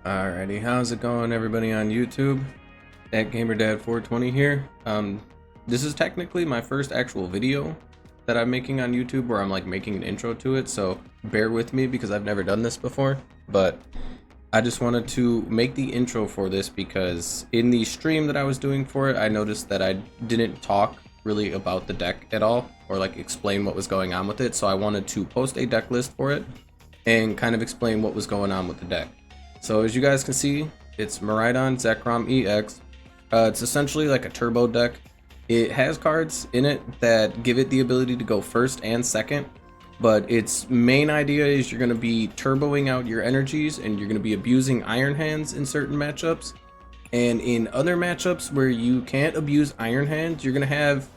Alrighty, how's it going, everybody on YouTube? At GamerDad420 here. This is technically my first actual video that I'm making on YouTube where I'm like making an intro to it, so bear with me because I've never done this before. But I just wanted to make the intro for this because in the stream that I was doing for it, I noticed that I didn't talk really about the deck at all or like explain what was going on with it. So I wanted to post a deck list for it and kind of explain what was going on with the deck. So as you guys can see, it's Miraidon Zekrom EX. It's essentially like a turbo deck. It has cards in it that give it the ability to go first and second, but its main idea is you're going to be turboing out your energies and you're going to be abusing Iron Hands in certain matchups. And in other matchups where you can't abuse Iron Hands, you're going to have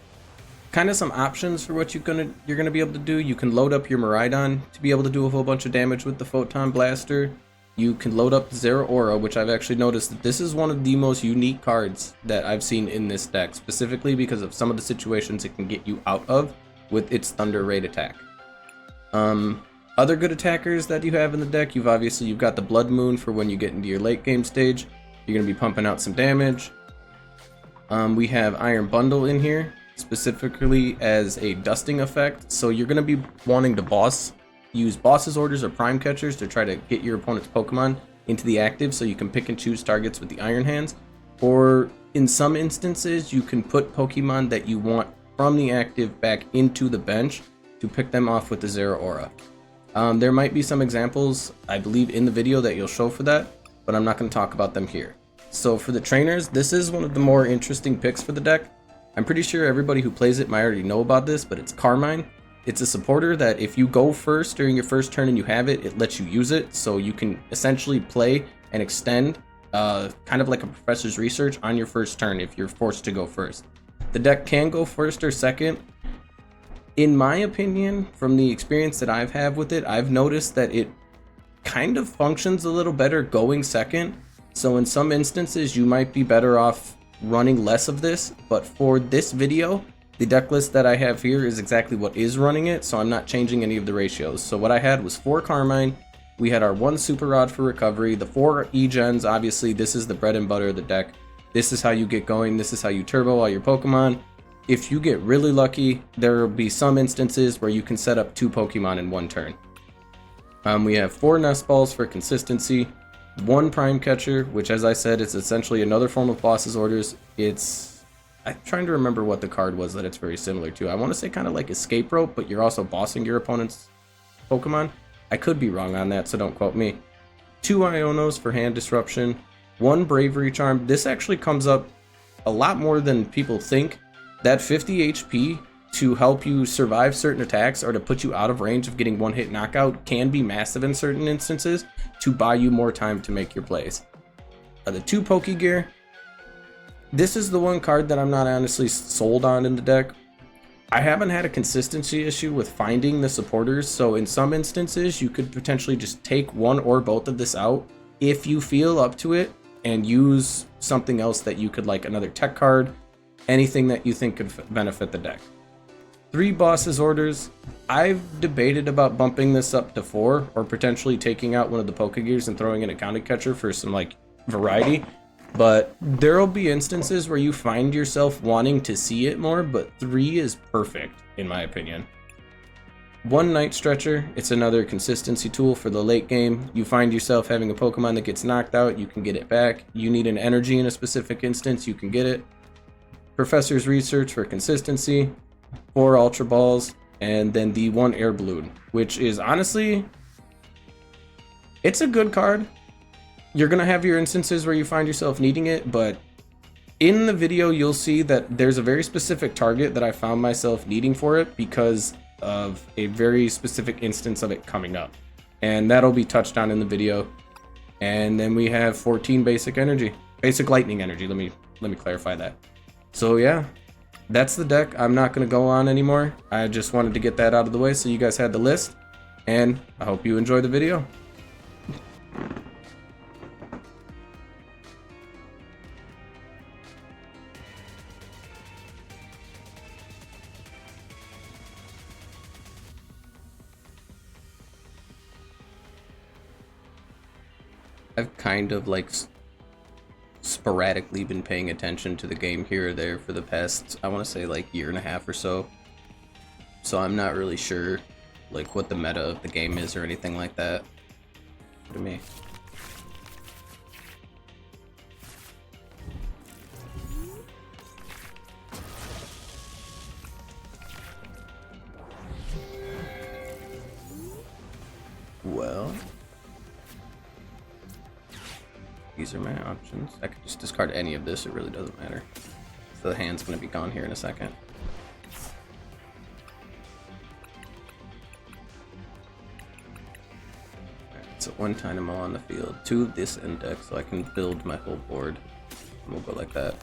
kind of some options for what you're gonna be able to do. You can load up your Miraidon to be able to do a whole bunch of damage with the Photon Blaster. You can load up Zeraora, which I've actually noticed that this is one of the most unique cards that I've seen in this deck, specifically because of some of the situations it can get you out of with its Thunder Raid attack. Other good attackers that you have in the deck, you've got the Blood Moon for when you get into your late game stage. You're going to be pumping out some damage. We have Iron Bundle in here, specifically as a dusting effect. So you're going to be wanting to use boss's orders or prime catchers to try to get your opponent's Pokemon into the active so you can pick and choose targets with the Iron Hands. Or in some instances, you can put Pokemon that you want from the active back into the bench to pick them off with the Zeraora. There might be some examples, I believe, in the video that you'll show for that, but I'm not going to talk about them here. So for the trainers, this is one of the more interesting picks for the deck. I'm pretty sure everybody who plays it might already know about this, but it's Carmine. It's a supporter that if you go first during your first turn and you have it, it lets you use it. So you can essentially play and extend kind of like a professor's research on your first turn if you're forced to go first. The deck can go first or second. In my opinion, from the experience that I've had with it, I've noticed that it kind of functions a little better going second. So in some instances, you might be better off running less of this, but for this video, the deck list that I have here is exactly what is running it, so I'm not changing any of the ratios. So what I had was 4 Carmine, we had our 1 Super Rod for recovery, the 4 E-Gens, obviously this is the bread and butter of the deck. This is how you get going, this is how you turbo all your Pokemon. If you get really lucky, there will be some instances where you can set up 2 Pokemon in one turn. We have 4 Nest Balls for consistency, 1 Prime Catcher, which as I said, is essentially another form of boss's orders. I'm trying to remember what the card was that it's very similar to. I want to say kind of like Escape Rope, but you're also bossing your opponent's Pokemon. I could be wrong on that, so don't quote me. 2 Ionos for hand disruption, 1 Bravery Charm. This actually comes up a lot more than people think. That 50 HP to help you survive certain attacks or to put you out of range of getting one-hit knockout can be massive in certain instances to buy you more time to make your plays. The 2 Pokegear. This is the one card that I'm not honestly sold on in the deck. I haven't had a consistency issue with finding the supporters, so in some instances you could potentially just take one or both of this out if you feel up to it and use something else that you could, like another tech card, anything that you think could benefit the deck. 3 boss's orders. I've debated about bumping this up to 4 or potentially taking out one of the Pokegears and throwing in a Counter Catcher for some like variety. But there'll be instances where you find yourself wanting to see it more, but 3 is perfect in my opinion. 1 Night Stretcher, it's another consistency tool for the late game. You find yourself having a Pokemon that gets knocked out, you can get it back. You need an energy in a specific instance, you can get it. Professor's Research for consistency, 4 Ultra Balls, and then the 1 Air Balloon, which is honestly, it's a good card. You're going to have your instances where you find yourself needing it, but in the video you'll see that there's a very specific target that I found myself needing for it because of a very specific instance of it coming up. And that'll be touched on in the video. And then we have 14 basic lightning energy. Let me clarify that. So yeah, that's the deck. I'm not going to go on anymore. I just wanted to get that out of the way so you guys had the list. And I hope you enjoy the video. I've kind of like sporadically been paying attention to the game here or there for the past, I want to say like year and a half or so. So I'm not really sure like what the meta of the game is or anything like that. To me. Well, these are my options. I could just discard any of this, it really doesn't matter. So the hand's gonna be gone here in a second. Alright, so one Dynamo on the field, 2 of this index, so I can build my whole board. And we'll go like that.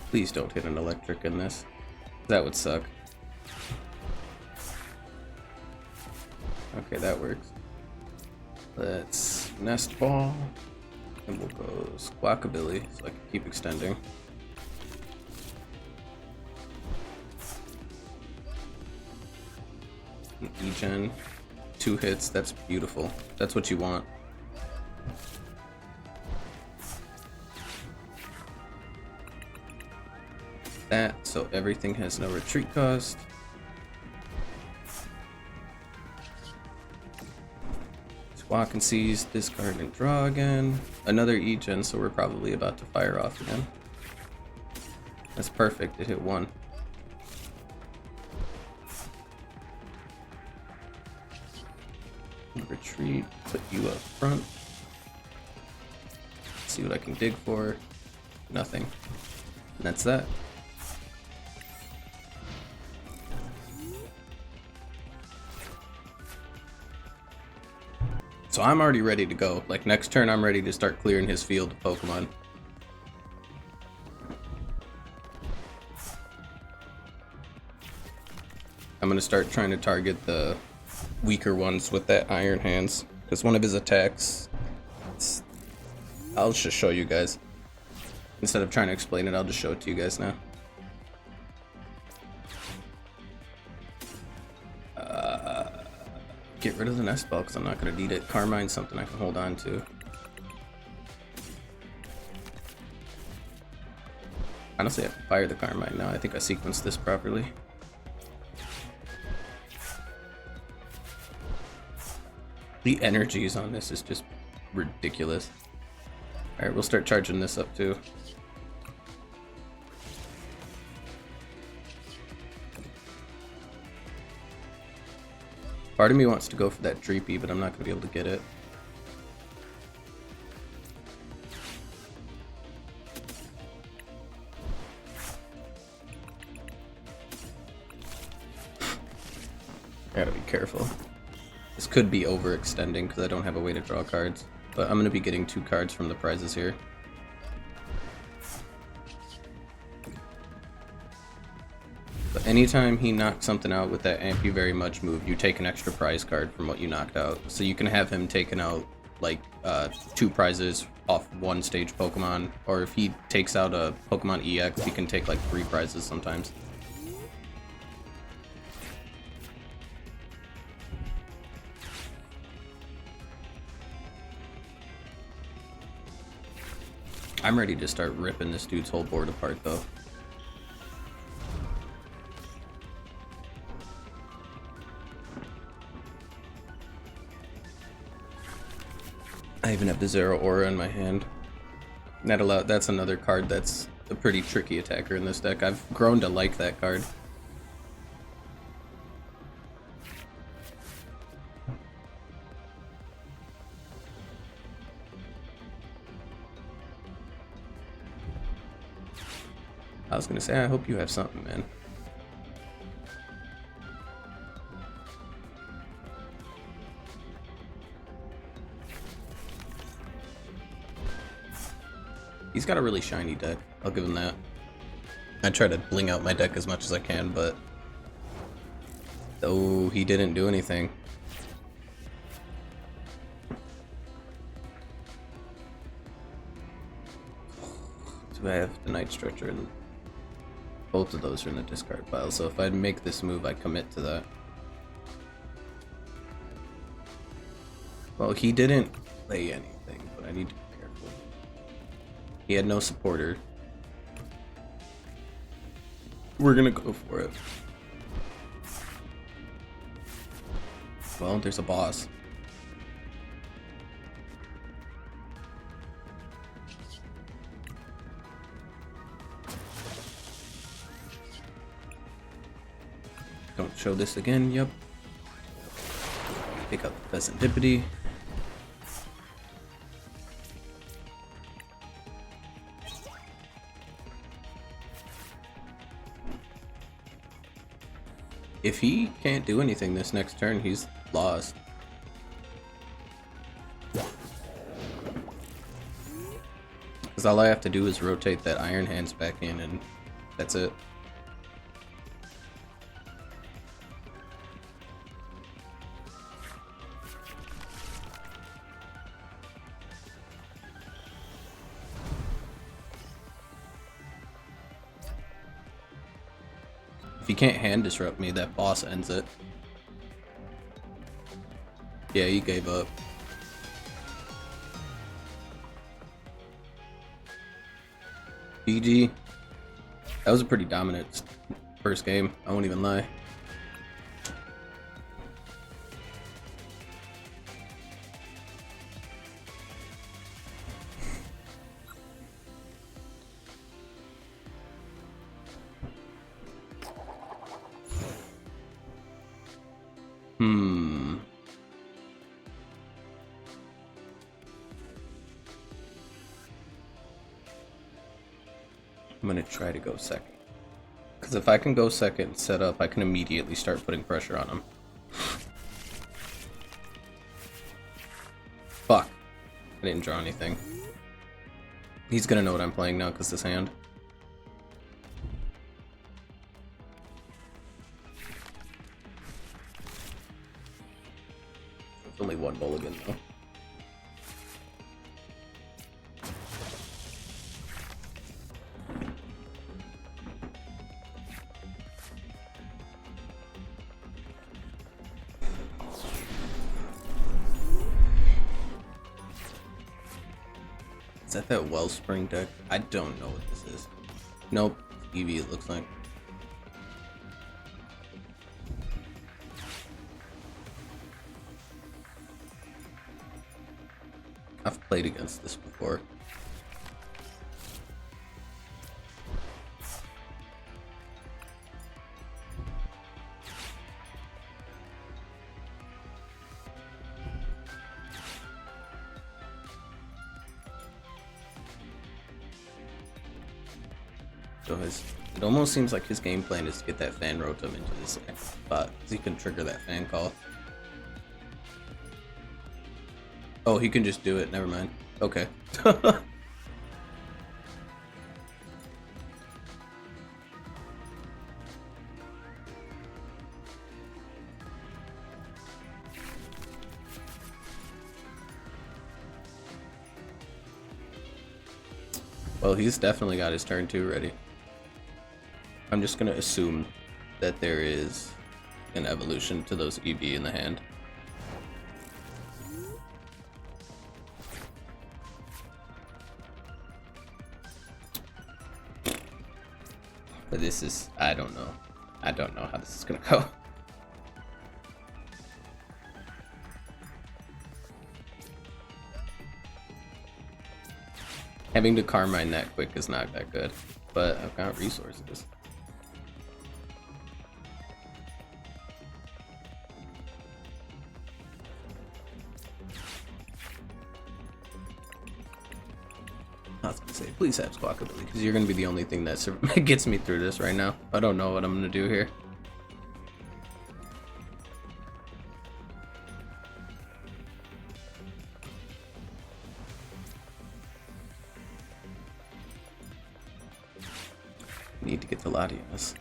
Please don't hit an electric in this. That would suck. Okay, that works. Let's Nest Ball. And we'll go Squawkabilly so I can keep extending. An E-Gen. 2 hits, that's beautiful. That's what you want. That, so everything has no retreat cost. Walk and seize, discard and draw again. Another E-Gen, so we're probably about to fire off again. That's perfect, it hit 1. Retreat, put you up front. See what I can dig for. Nothing. And that's that. So I'm already ready to go. Like next turn I'm ready to start clearing his field of Pokemon. I'm gonna start trying to target the weaker ones with that Iron Hands. Because one of his attacks... I'll just show you guys. Instead of trying to explain it, I'll just show it to you guys now. Get rid of the Nest Ball because I'm not going to need it. Carmine's something I can hold on to. Honestly, I can fire the Carmine now. I think I sequenced this properly. The energies on this is just ridiculous. Alright, we'll start charging this up too. Part of me wants to go for that Dreepy, but I'm not going to be able to get it. Gotta be careful. This could be overextending because I don't have a way to draw cards, but I'm going to be getting 2 cards from the prizes here. But anytime he knocks something out with that Amp You Very Much move, you take an extra prize card from what you knocked out. So you can have him taking out like 2 prizes off 1 stage Pokemon, or if he takes out a Pokemon EX, he can take like 3 prizes sometimes. I'm ready to start ripping this dude's whole board apart though. I even have the Zeraora in my hand. That's another card that's a pretty tricky attacker in this deck. I've grown to like that card. I was gonna say, I hope you have something, man. He's got a really shiny deck, I'll give him that. I try to bling out my deck as much as I can, but... Oh, he didn't do anything. Do I have the Night Stretcher? Both of those are in the discard pile, so if I make this move, I commit to that. Well, he didn't play anything, but I need to be careful. He had no supporter. We're gonna go for it. Well, there's a boss. Don't show this again, yep. Pick up the Serendipity. If he can't do anything this next turn, he's lost. Because all I have to do is rotate that Iron Hands back in and that's it. If he can't hand disrupt me, that boss ends it. Yeah, he gave up. GG. That was a pretty dominant first game, I won't even lie. I'm gonna try to go second. Because if I can go second and set up, I can immediately start putting pressure on him. Fuck. I didn't draw anything. He's gonna know what I'm playing now because this hand. It's only one mulligan though. Is that that Wellspring deck? I don't know what this is. Nope. Eevee it looks like. I've played against this before. So it almost seems like his game plan is to get that Fan Rotom into this spot, because he can trigger that Fan Call. Oh, he can just do it, never mind. Okay. Well, he's definitely got his turn 2 ready. I'm just gonna assume that there is an evolution to those Eevee in the hand. But this is, I don't know. I don't know how this is gonna go. Having to Carmine that quick is not that good, but I've got resources. I was gonna say, please have Squawkabilly, because you're gonna be the only thing that gets me through this right now. I don't know what I'm gonna do here. Need to get the Latias.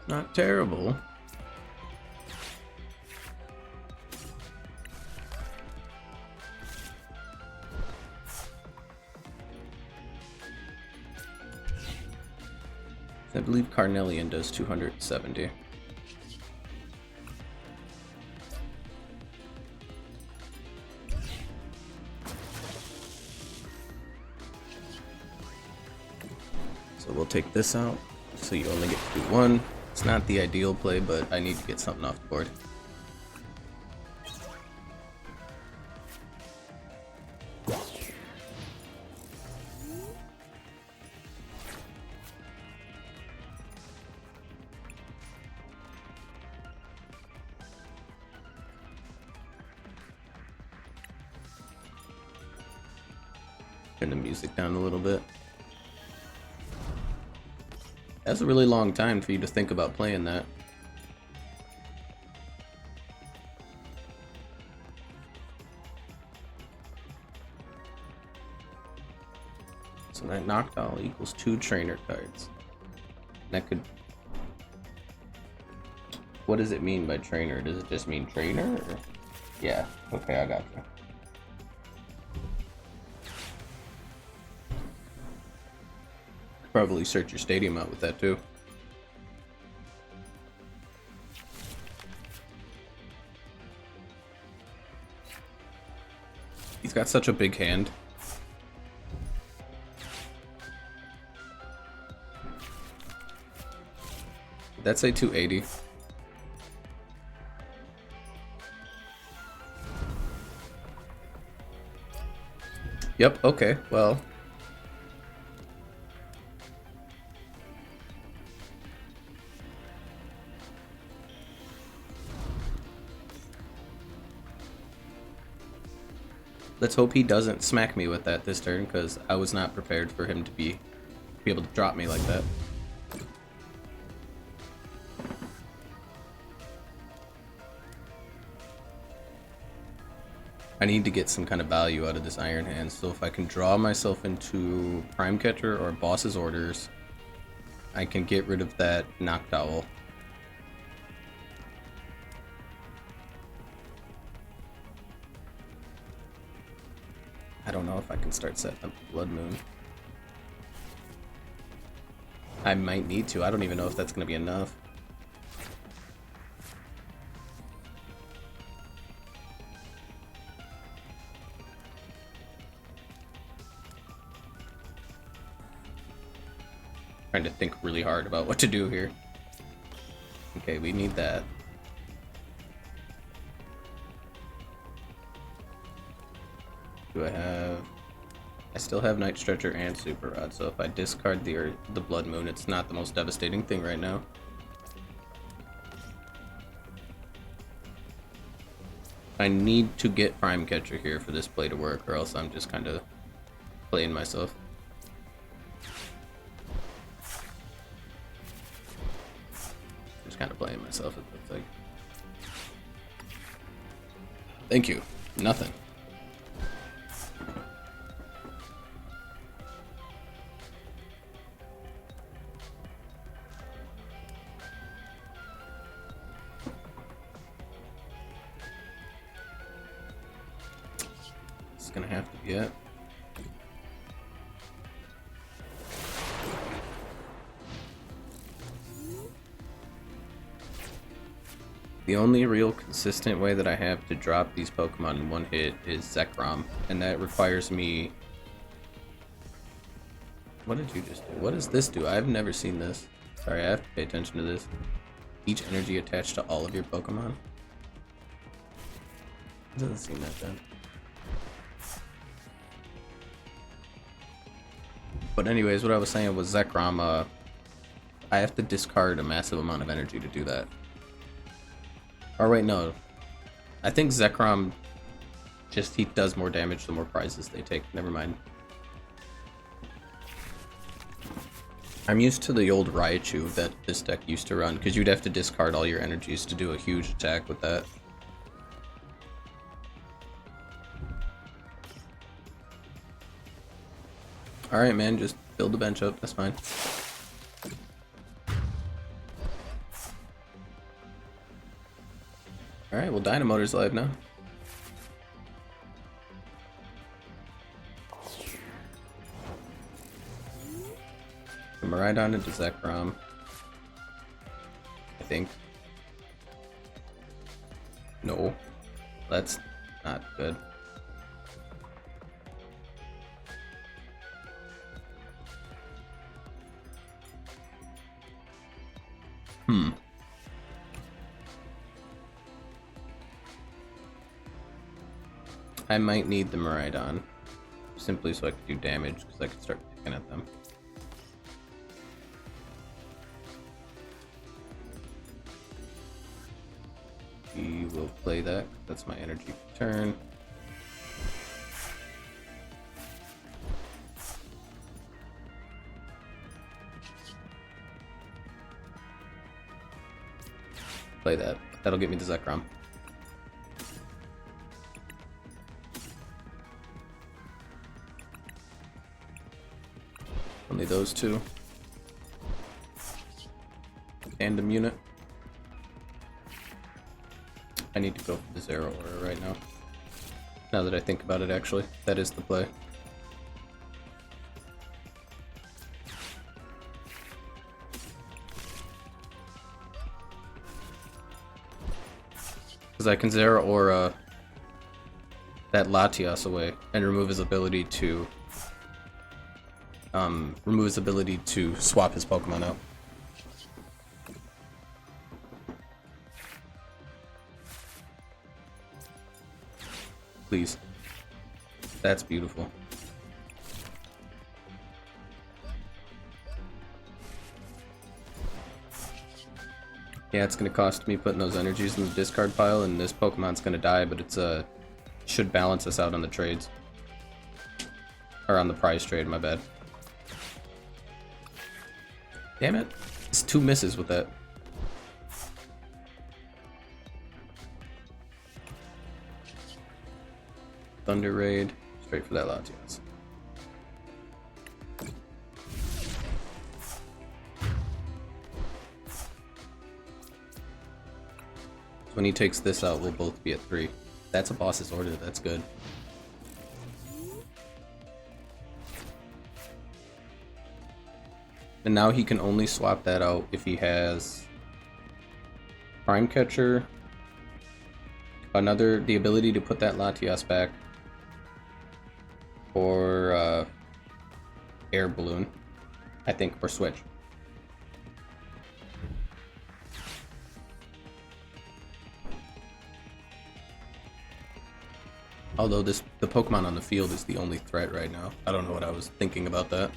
Not terrible. I believe Carnelian does 270. So we'll take this out, so you only get to do one. It's not the ideal play, but I need to get something off the board. Turn the music down a little bit. That's a really long time for you to think about playing that. So that knockdown equals 2 trainer cards. That could... What does it mean by trainer? Does it just mean trainer? Or... Yeah, okay, I got you. Probably search your stadium out with that too. He's got such a big hand. That's a 280. Yep, okay, well. Let's hope he doesn't smack me with that this turn, because I was not prepared for him to be able to drop me like that. I need to get some kind of value out of this Iron Hand, so if I can draw myself into Prime Catcher or Boss's Orders, I can get rid of that Knockdowl. I don't know if I can start setting up Blood Moon. I might need to. I don't even know if that's going to be enough. Trying to think really hard about what to do here. Okay, we need that. Do I have... I still have Night Stretcher and Super Rod, so if I discard the Blood Moon, it's not the most devastating thing right now. I need to get Prime Catcher here for this play to work, or else I'm just kind of playing myself. Just kind of playing myself, it looks like. Thank you. Nothing. Gonna have to be it. The only real consistent way that I have to drop these Pokemon in one hit is Zekrom, and that requires me... What did you just do? What does this do? I've never seen this. Sorry, I have to pay attention to this. Each energy attached to all of your Pokemon? It doesn't seem that bad. But anyways, what I was saying was Zekrom, I have to discard a massive amount of energy to do that. Or wait, no. I think Zekrom just, he does more damage the more prizes they take. Never mind. I'm used to the old Raichu that this deck used to run, because you'd have to discard all your energies to do a huge attack with that. Alright, man, just build the bench up, that's fine. Alright, well, Dynamotor's live now. Miraidon into Zekrom. I think. No. That's not good. I might need the Miraidon, simply so I can do damage, because I can start picking at them. We will play that. That's my energy turn. Play that. That'll get me the Zekrom. Only those two. Tandem unit. I need to go for the Zero Aura right now. Now that I think about it, actually, that is the play. Because I can Zero Aura that Latias away and remove his ability to swap his Pokemon out. Please. That's beautiful. Yeah, it's gonna cost me putting those energies in the discard pile, and this Pokemon's gonna die, but it's should balance us out on the trades. Or on the prize trade, my bad. Damn it. It's 2 misses with that. Thunder Raid. Straight for that Latias. When he takes this out, we'll both be at 3. That's a boss's order. That's good. And now he can only swap that out if he has Prime Catcher, the ability to put that Latias back, or Air Balloon, I think, or Switch. Although the Pokemon on the field is the only threat right now. I don't know what I was thinking about that.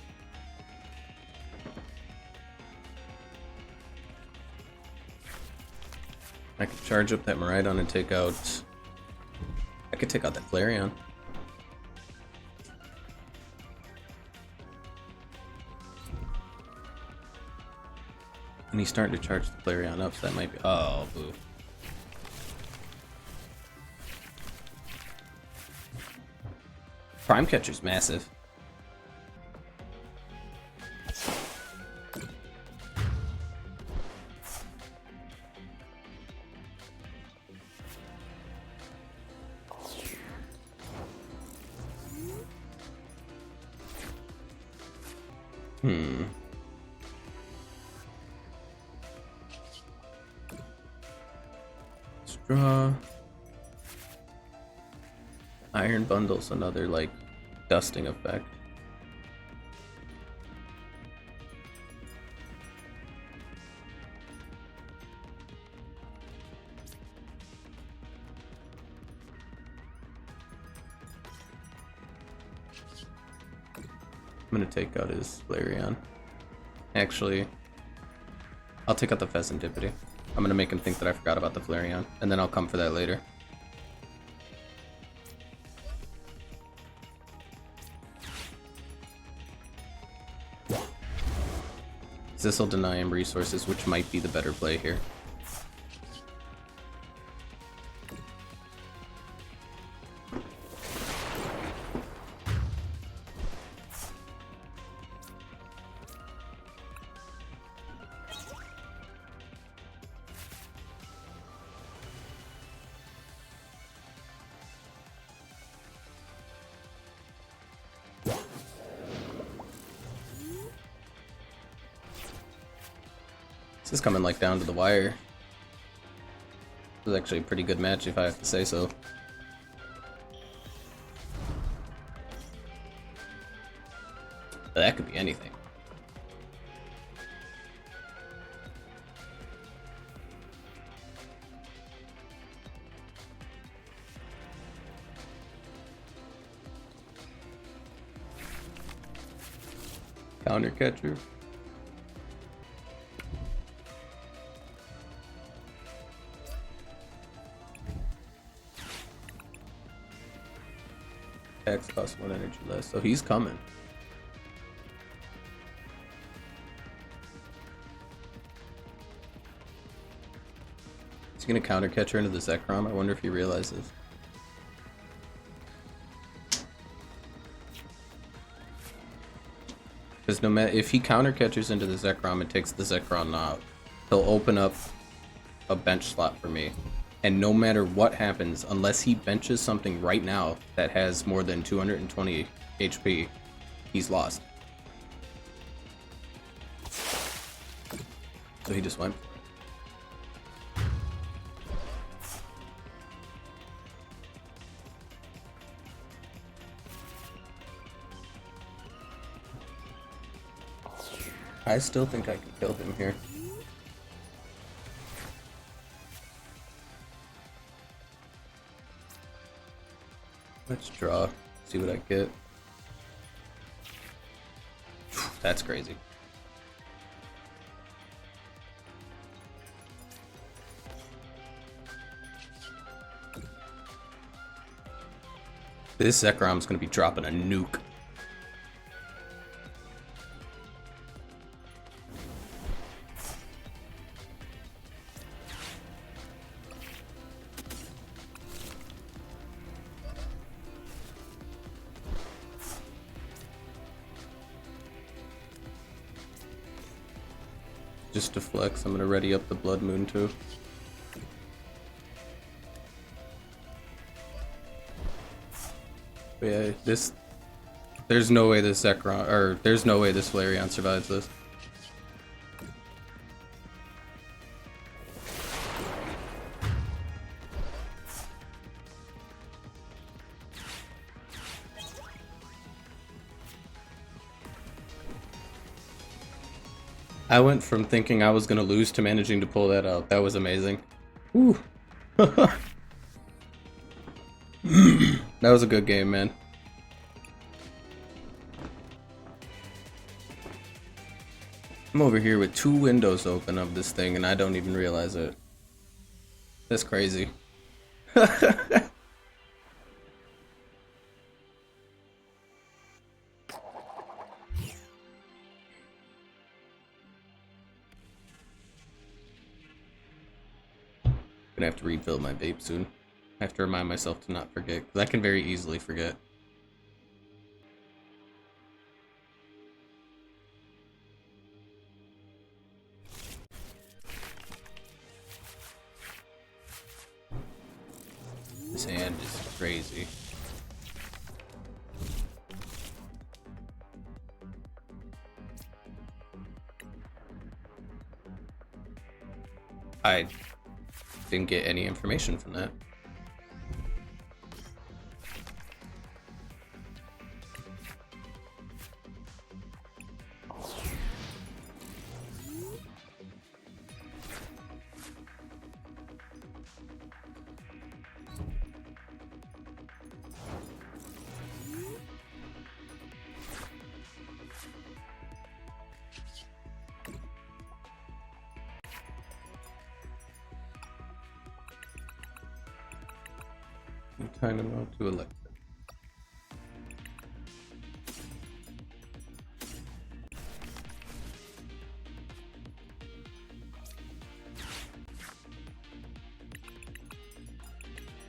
I could charge up that Miraidon and take out... I could take out that Flareon. And he's starting to charge the Flareon up, so that might be... Oh, boo. Prime Catcher's massive. Straw. Iron Bundle's another, like, dusting effect. I'm gonna take out his Flareon. Actually, I'll take out the Pheasantipity. I'm gonna make him think that I forgot about the Flareon, and then I'll come for that later. This will deny him resources, which might be the better play here. This is coming like down to the wire. This is actually a pretty good match if I have to say so. But that could be anything. Counter catcher. X costs 1 energy less, so he's coming. Is he gonna counter catcher into the Zekrom? I wonder if he realizes. Because no matter if he counter catches into the Zekrom and takes the Zekrom out, he'll open up a bench slot for me. And no matter what happens, unless he benches something right now that has more than 220 HP, he's lost. So he just went. I still think I can kill him here. Let's draw, see what I get. That's crazy. This Zekrom's gonna be dropping a nuke. Just to flex, I'm gonna ready up the Blood Moon too. But yeah, there's no way this Zekrom, or there's no way this Flareon survives this. I went from thinking I was gonna lose to managing to pull that out. That was amazing. Ooh. That was a good game, man. I'm over here with 2 windows open of this thing and I don't even realize it. That's crazy. Gonna have to refill my vape soon. I have to remind myself to not forget, because I can very easily forget. This hand is crazy. I didn't get any information from that. Kind of know to elect it.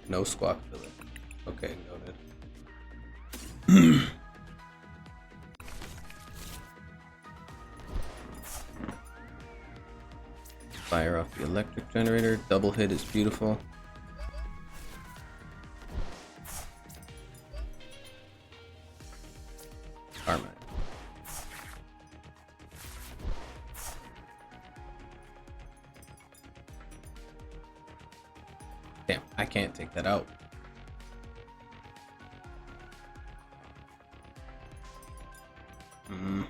No squawk filler. Okay, noted. Fire off the electric generator. Double hit is beautiful. Armor. Damn, I can't take that out. Hmm.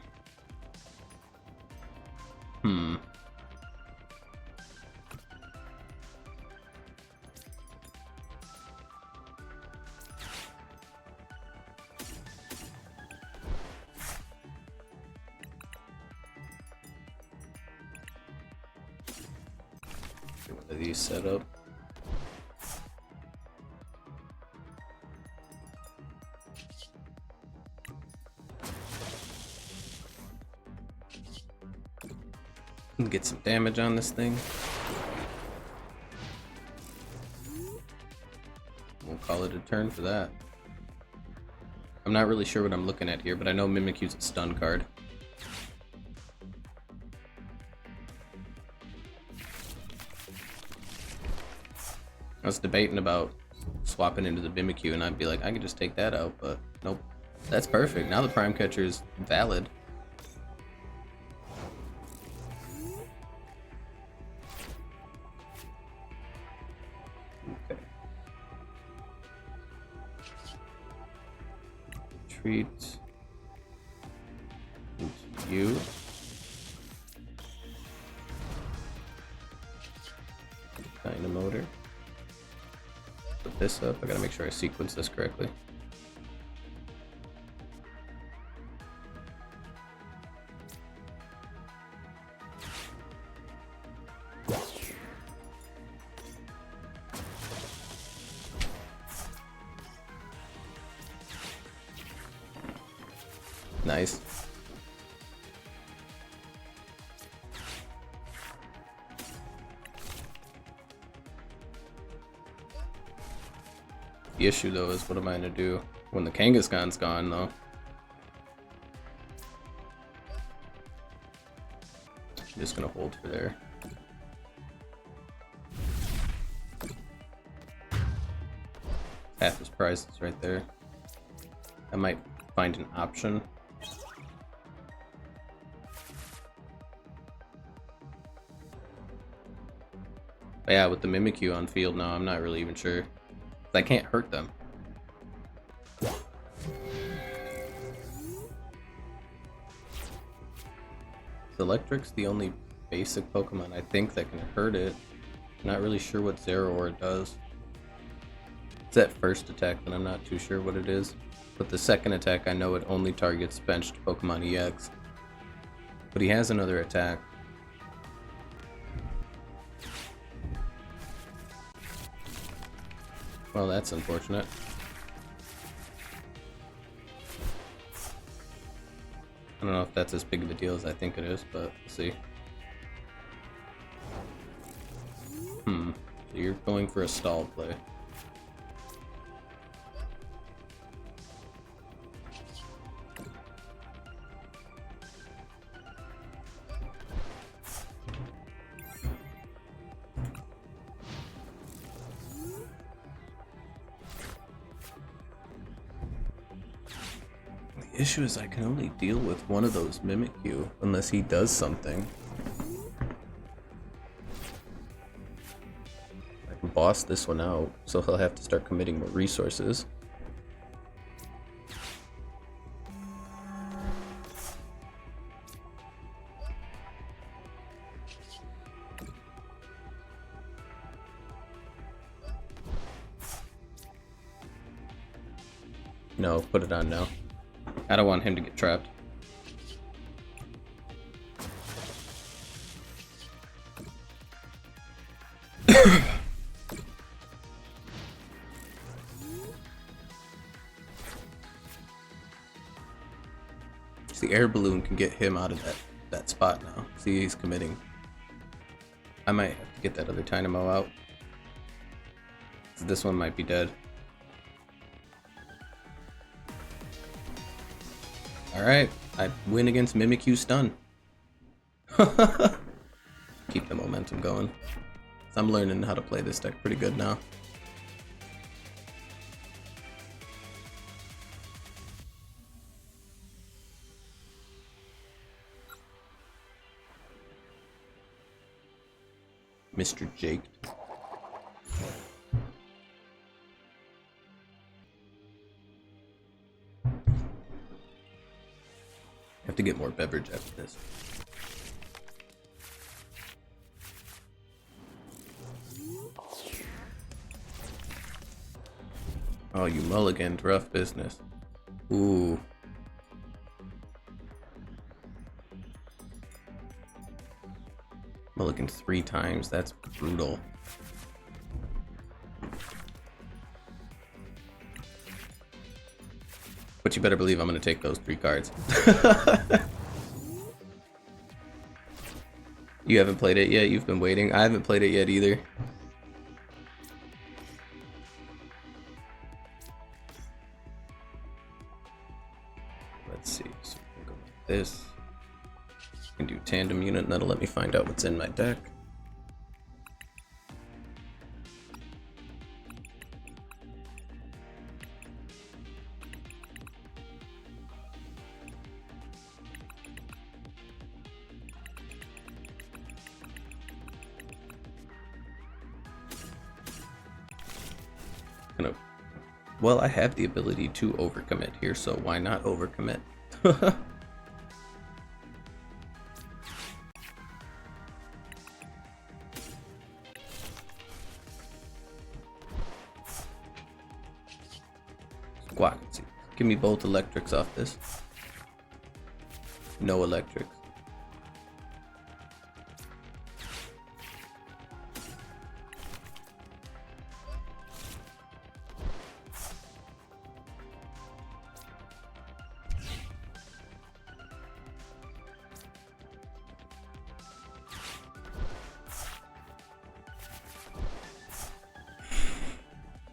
Get one of these set up. Get some damage on this thing. We'll call it a turn for that. I'm not really sure what I'm looking at here, but I know Mimikyu's a stun card. I was debating about swapping into the Mimikyu and I'd be like, I could just take that out, but nope. That's perfect. Now the Prime Catcher is valid. Okay. Treat into you. Dynamotor. Put this up. I gotta make sure I sequence this correctly. Nice. The issue though is what am I gonna do when the Kangaskhan's gone though? I'm just gonna hold for there. Half his price is right there. I might find an option. But yeah, with the Mimikyu on field now, I'm not really even sure. I can't hurt them. Electric's the only basic Pokemon I think that can hurt it. Not really sure what Zeraora does. It's that first attack that I'm not too sure what it is. But the second attack I know it only targets benched Pokemon EX. But he has another attack. Well, that's unfortunate. I don't know if that's as big of a deal as I think it is, but we'll see. So you're going for a stall play. The issue is I can only deal with one of those Mimikyu unless he does something. I can boss this one out, so he'll have to start committing more resources. No, put it on now. I don't want him to get trapped. The air balloon can get him out of that spot now. See, he's committing. I might have to get that other Dynamo out. This one might be dead. Alright, I win against Mimikyu stun. Keep the momentum going. I'm learning how to play this deck pretty good now. Mr. Jake. have to get more beverage after this. Oh, you mulliganed. Rough business. Ooh. Mulliganed 3 times. That's brutal. But you better believe I'm going to take those 3 cards. You haven't played it yet? You've been waiting? I haven't played it yet either. Let's see. So we can go with this. I can do tandem unit, and that'll let me find out what's in my deck. Well, I have the ability to overcommit here, so why not overcommit? Squawk. Give me both electrics off this. No electrics.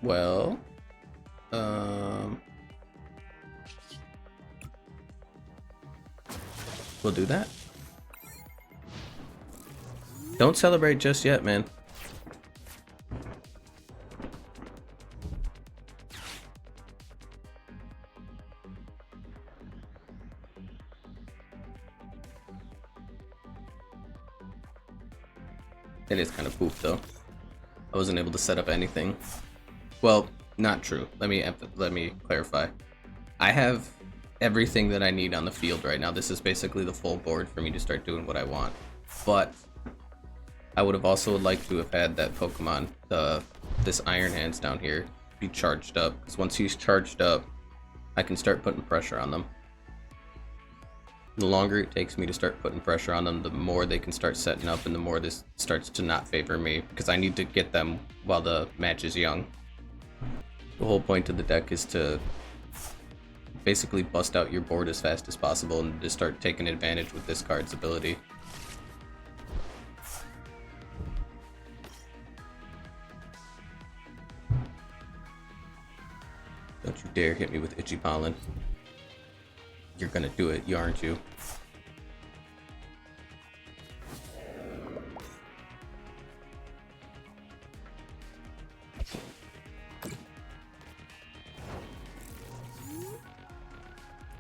Well, we'll do that. Don't celebrate just yet, man. It is kind of poop, though. I wasn't able to set up anything. Well, not true. Let me clarify. I have everything that I need on the field right now. This is basically the full board for me to start doing what I want. But I would have also liked to have had that Pokemon, this Iron Hands down here, be charged up. Because once he's charged up, I can start putting pressure on them. The longer it takes me to start putting pressure on them, the more they can start setting up, and the more this starts to not favor me, because I need to get them while the match is young. The whole point of the deck is to basically bust out your board as fast as possible and just start taking advantage with this card's ability. Don't you dare hit me with Itchy Pollen. You're gonna do it, aren't you?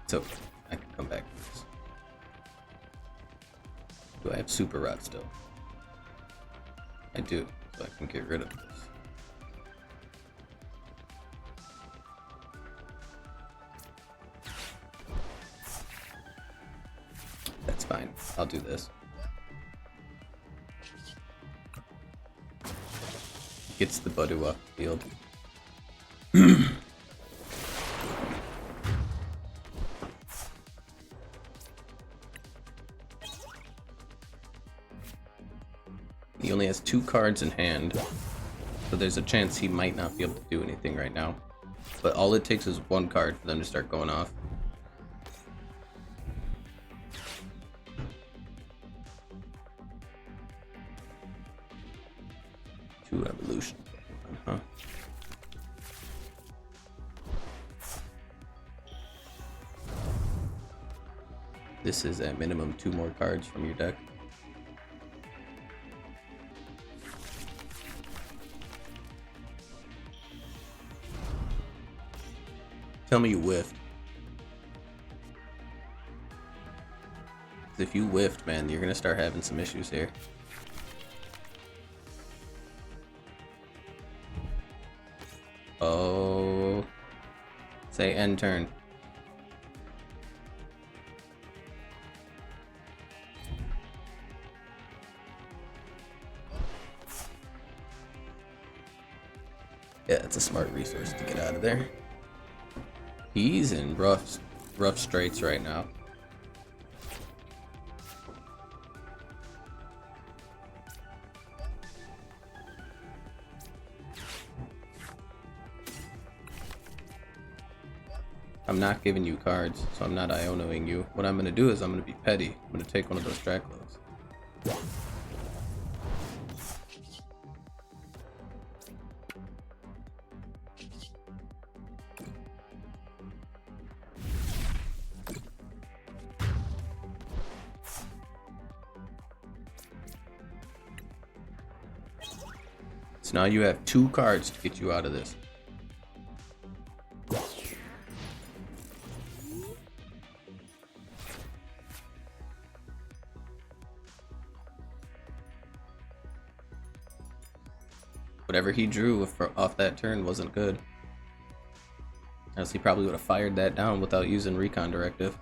So I can come back to this. Do I have Super Rod still? I do, so I can get rid of this. That's fine. I'll do this. Gets the Budu off the field. He only has 2 cards in hand, so there's a chance he might not be able to do anything right now. But all it takes is 1 card for them to start going off. Two evolution, huh? This is at minimum 2 more cards from your deck. Tell me you whiffed. If you whiffed, man, you're gonna start having some issues here. Oh. Say end turn. Yeah, it's a smart resource to get out of there. He's in rough straits right now. I'm not giving you cards, so I'm not Ionoing you. What I'm gonna do is I'm gonna be petty. I'm gonna take one of those Draclos. So now you have 2 cards to get you out of this. Whatever he drew off that turn wasn't good. Else he probably would have fired that down without using Recon Directive.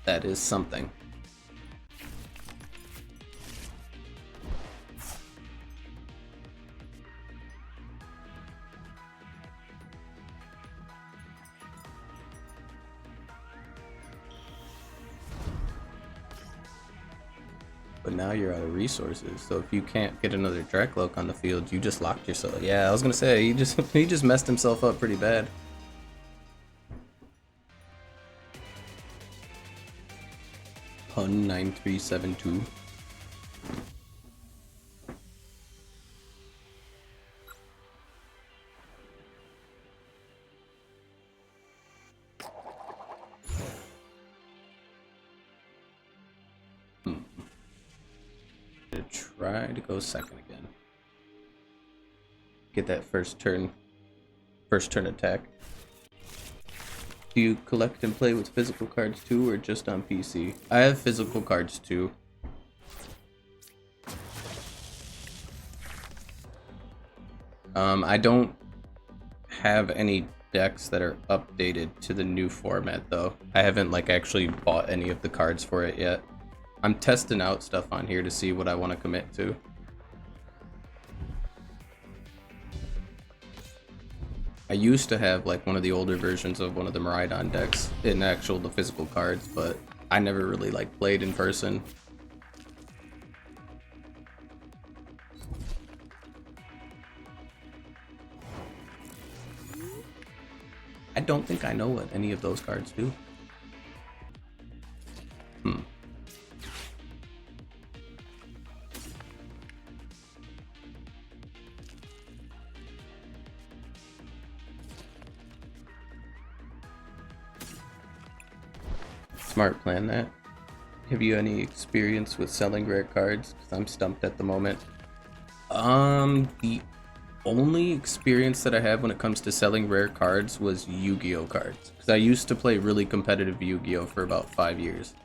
That is something. But now you're out of resources, so if you can't get another Dracloak on the field, you just locked yourself. Yeah, I was gonna say he just messed himself up pretty bad. Pun 9372. Try to go second again. Get that first turn attack. Do you collect and play with physical cards too, or just on PC? I have physical cards too. I don't have any decks that are updated to the new format though. I haven't like actually bought any of the cards for it yet. I'm testing out stuff on here to see what I want to commit to. I used to have like one of the older versions of one of the Miraidon decks in the physical cards, but I never really like played in person. I don't think I know what any of those cards do. Smart plan that. Have you any experience with selling rare cards? Because I'm stumped at the moment. The only experience that I have when it comes to selling rare cards was Yu-Gi-Oh cards. Because I used to play really competitive Yu-Gi-Oh for about 5 years.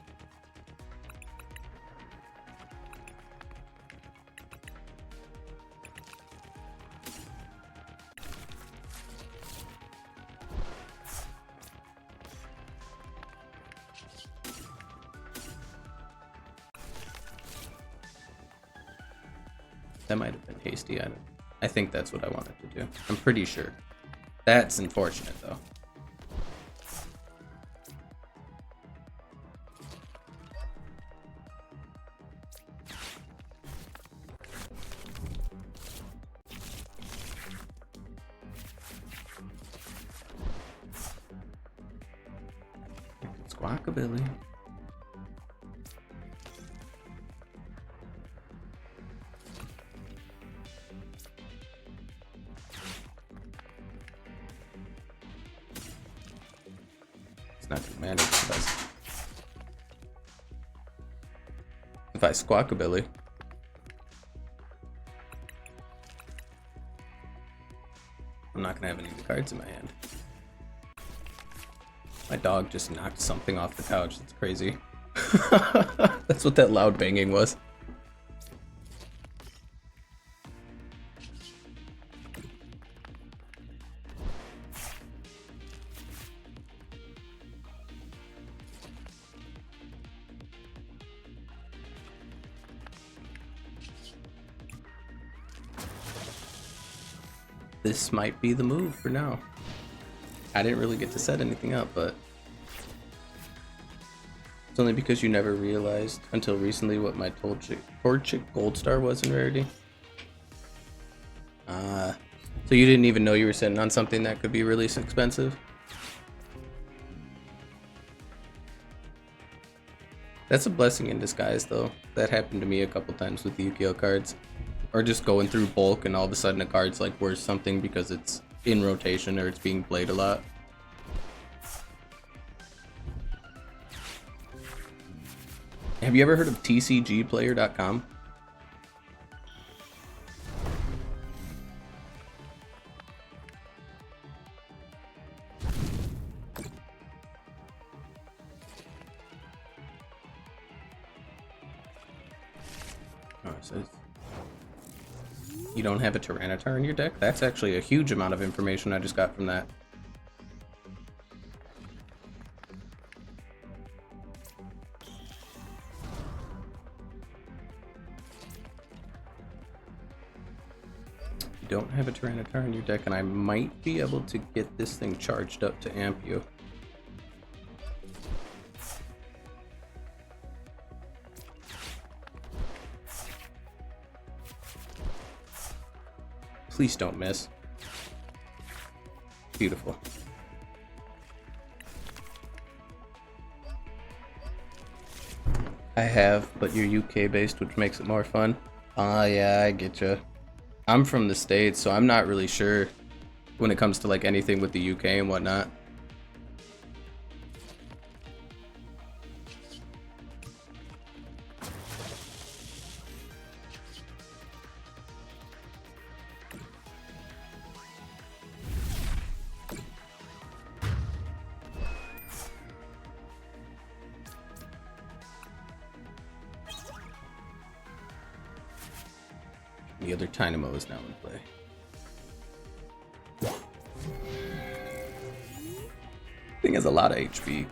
That might have been hasty. I think that's what I wanted to do. I'm pretty sure. That's unfortunate though. Squawkabilly. Not to manage if I Squawkabilly. I'm not gonna have any cards in my hand. My dog just knocked something off the couch. That's crazy. That's what that loud banging was. this might be the move for now. I didn't really get to set anything up, but it's only because you never realized until recently what my Torchic Gold Star was in rarity. So you didn't even know you were sitting on something that could be really expensive? That's a blessing in disguise, though. That happened to me a couple times with the Yu-Gi-Oh cards. Or just going through bulk and all of a sudden a card's like worth something because it's in rotation or it's being played a lot. Have you ever heard of tcgplayer.com? Oh, it says you don't have a Tyranitar in your deck? That's actually a huge amount of information I just got from that. You don't have a Tyranitar in your deck, and I might be able to get this thing charged up to amp you. Please don't miss. Beautiful. I have, but you're UK based, which makes it more fun. Ah, yeah, I get you. I'm from the States, so I'm not really sure when it comes to like anything with the UK and whatnot. The other Tynamo is now in play. Thing has a lot of HP.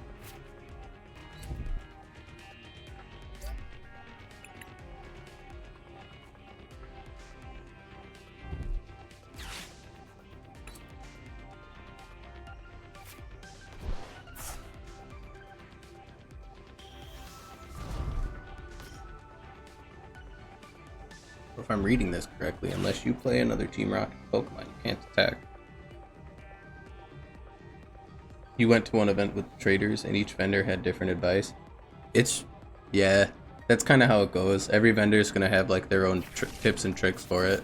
If I'm reading this correctly, unless you play another Team Rocket Pokemon, you can't attack. You went to one event with traders and each vendor had different advice. Yeah, that's kind of how it goes. Every vendor is going to have like their own tips and tricks for it.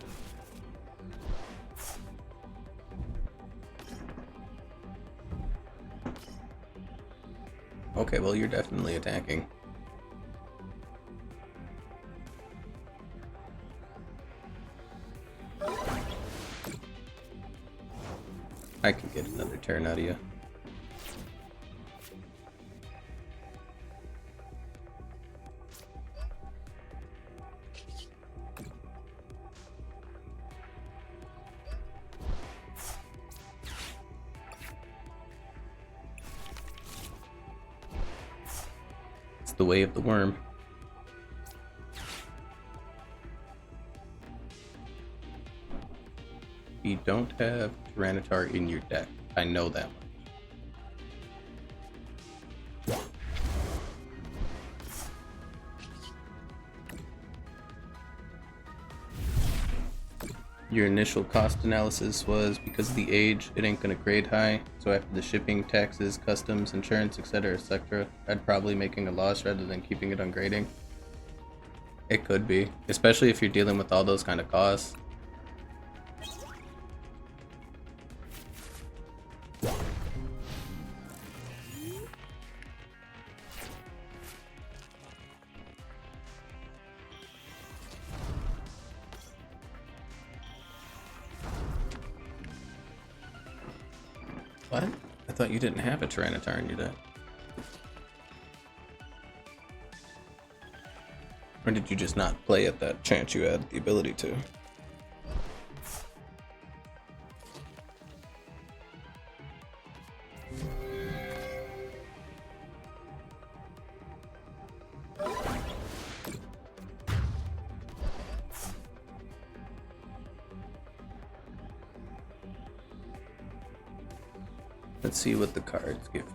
Okay, well, you're definitely attacking. I can get another turn out of you. It's the way of the worm. You don't have Tyranitar in your deck. I know that much. Your initial cost analysis was because of the age, it ain't gonna grade high, so after the shipping, taxes, customs, insurance, etc., I'd probably making a loss rather than keeping it on grading. It could be, especially if you're dealing with all those kind of costs. What? I thought you didn't have a Tyranitar in your deck. Or did you just not play at that chance you had the ability to? Let's see what the cards give me.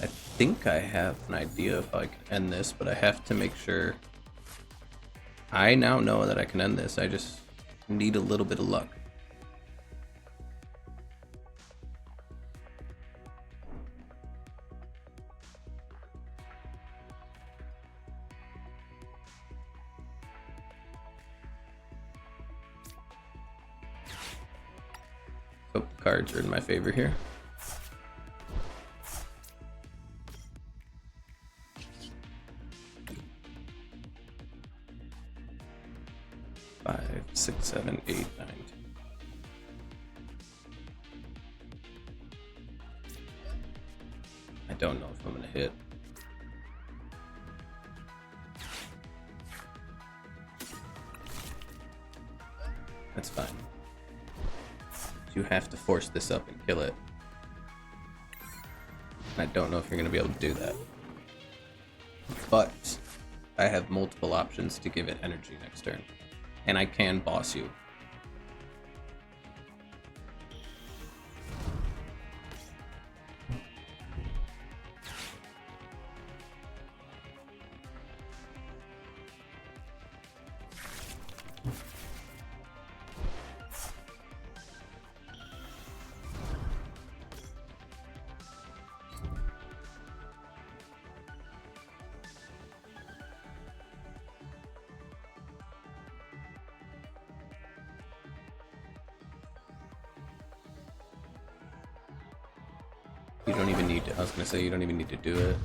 I think I have an idea if I can end this, but I have to make sure. I now know that I can end this. I just need a little bit of luck. Hope the cards are in my favor here. Five, 6, 7, 8, 9. I don't know if I'm gonna hit. That's fine. You have to force this up and kill it. I don't know if you're gonna be able to do that. But I have multiple options to give it energy next turn. And I can boss you. You don't even need to, I was gonna say you don't even need to do it.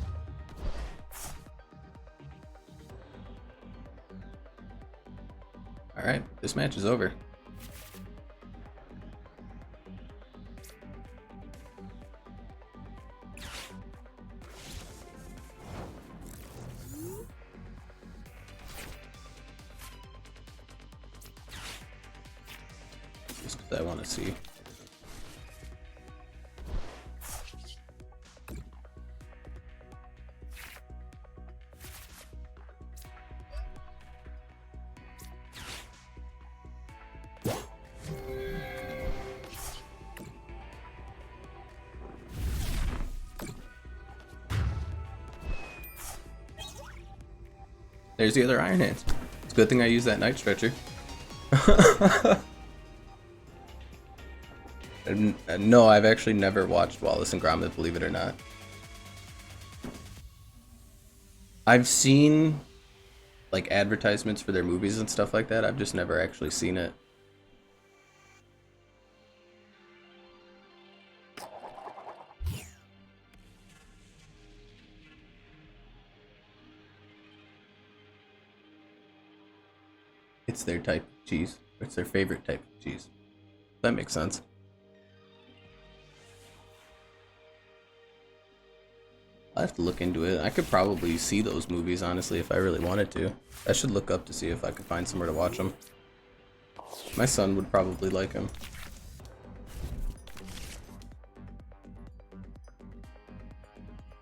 Alright, this match is over. Just because I want to see. There's the other Iron Hands. It's a good thing I used that Night Stretcher. No, I've actually never watched Wallace and Gromit, believe it or not. I've seen like advertisements for their movies and stuff like that. I've just never actually seen it. It's their type of cheese. It's their favorite type of cheese. That makes sense. I'll have to look into it. I could probably see those movies, honestly, if I really wanted to. I should look up to see if I could find somewhere to watch them. My son would probably like them.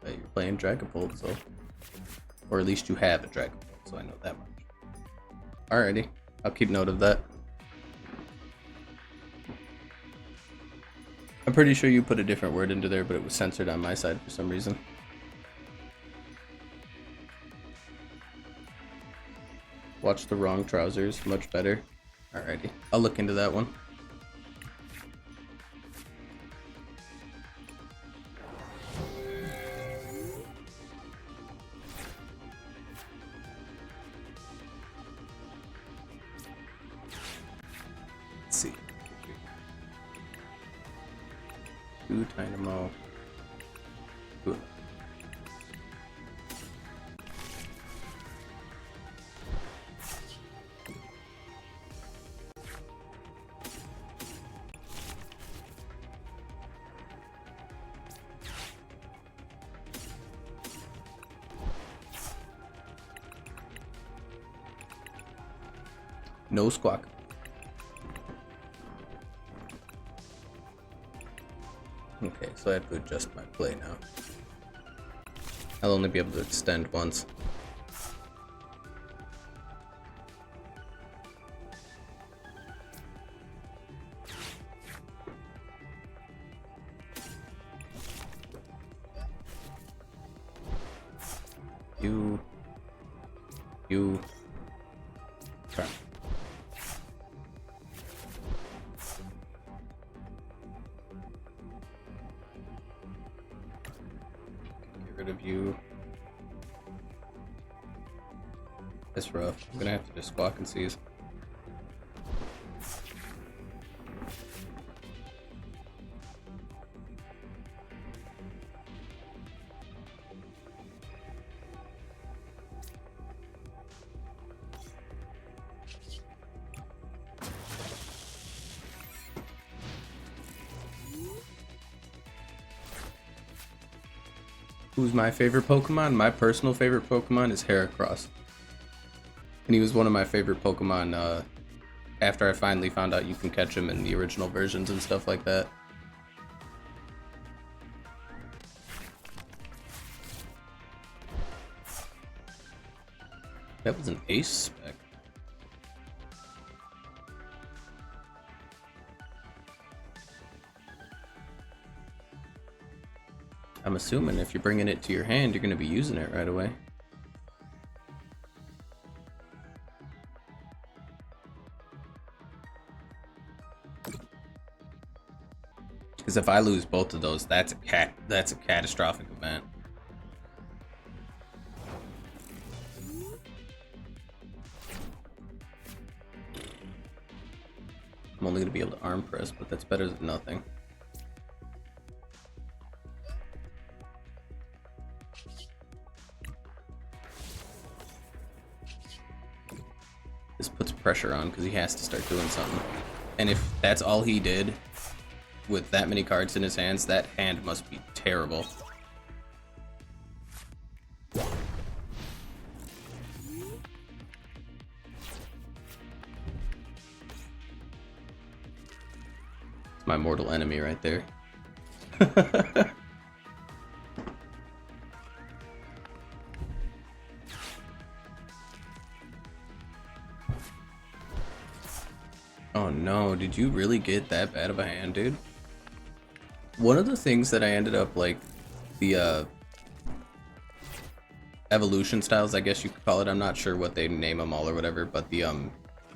But you're playing Dragapult, so... Or at least you have a Dragapult, so I know that much. Alrighty, I'll keep note of that. I'm pretty sure you put a different word into there, but it was censored on my side for some reason. Watch the wrong trousers, much better. Alrighty, I'll look into that one. Let's see. 2 Dynamo. 2. No squawk. Okay, so I have to adjust my play now. I'll only be able to extend once. You. You. Okay. Get rid of you. That's rough. I'm gonna have to just squawk and seize. Who's my favorite Pokemon? My personal favorite Pokemon is Heracross. And he was one of my favorite Pokemon after I finally found out you can catch him in the original versions and stuff like that. That was an ace spec. I'm assuming if you're bringing it to your hand, you're going to be using it right away. Because if I lose both of those, that's a catastrophic event. I'm only going to be able to arm press, but that's better than nothing. This puts pressure on because he has to start doing something. And if that's all he did with that many cards in his hands, that hand must be terrible. It's my mortal enemy right there. Oh no, did you really get that bad of a hand, dude? One of the things that I ended up, like, the evolution styles, I guess you could call it, I'm not sure what they name them all or whatever, but the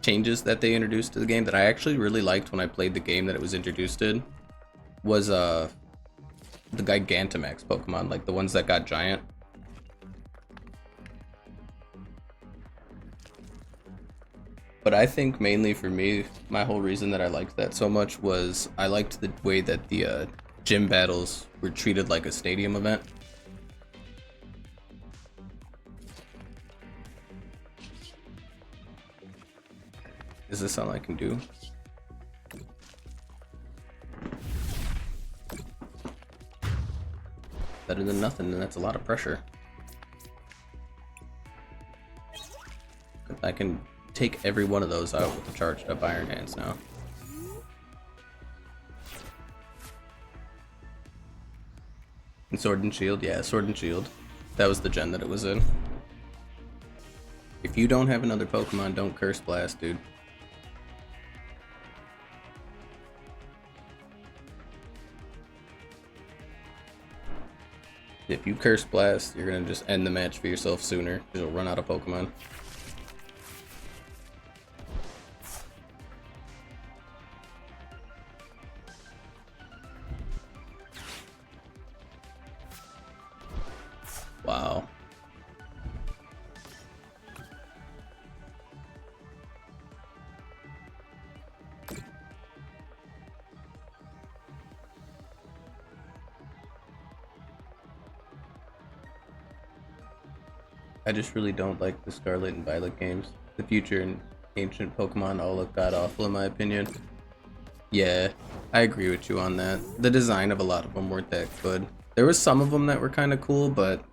changes that they introduced to the game that I actually really liked when I played the game that it was introduced in was the Gigantamax Pokemon, like the ones that got giant. But I think mainly for me, my whole reason that I liked that so much was I liked the way that the gym battles were treated like a stadium event. Is this something I can do? Better than nothing, and that's a lot of pressure. I can take every one of those out with the charged up Iron Hands now. And Sword and Shield, yeah, Sword and Shield. That was the gen that it was in. If you don't have another Pokemon, don't Curse Blast, dude. If you Curse Blast, you're gonna just end the match for yourself sooner, because you'll run out of Pokemon. Wow. I just really don't like the Scarlet and Violet games. The future and ancient Pokemon all look god awful in my opinion. Yeah, I agree with you on that. The design of a lot of them weren't that good. There was some of them that were kind of cool, but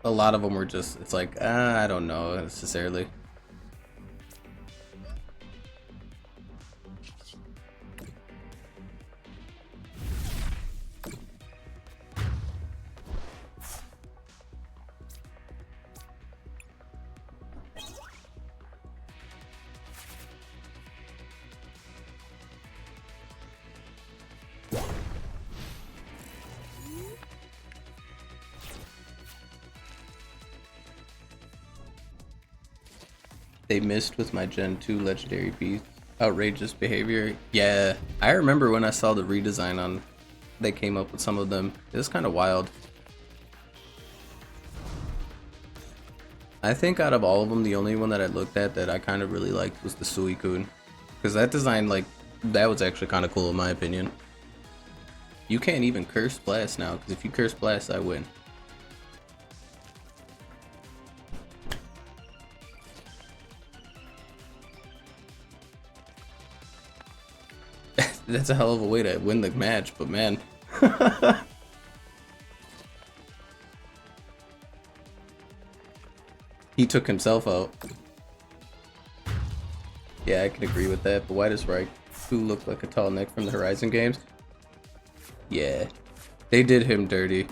a lot of them were just, it's like, I don't know necessarily. They missed with my Gen 2 legendary piece. Outrageous behavior. Yeah, I remember when I saw the redesign on, they came up with some of them. It was kind of wild. I think out of all of them, the only one that I looked at that I kind of really liked was the Suicune. Because that design, like, that was actually kind of cool in my opinion. You can't even curse blast now, because if you curse blast, I win. That's a hell of a way to win the match, but man. He took himself out. Yeah, I can agree with that, but why does Raikou look like a tall neck from the Horizon games? Yeah, they did him dirty.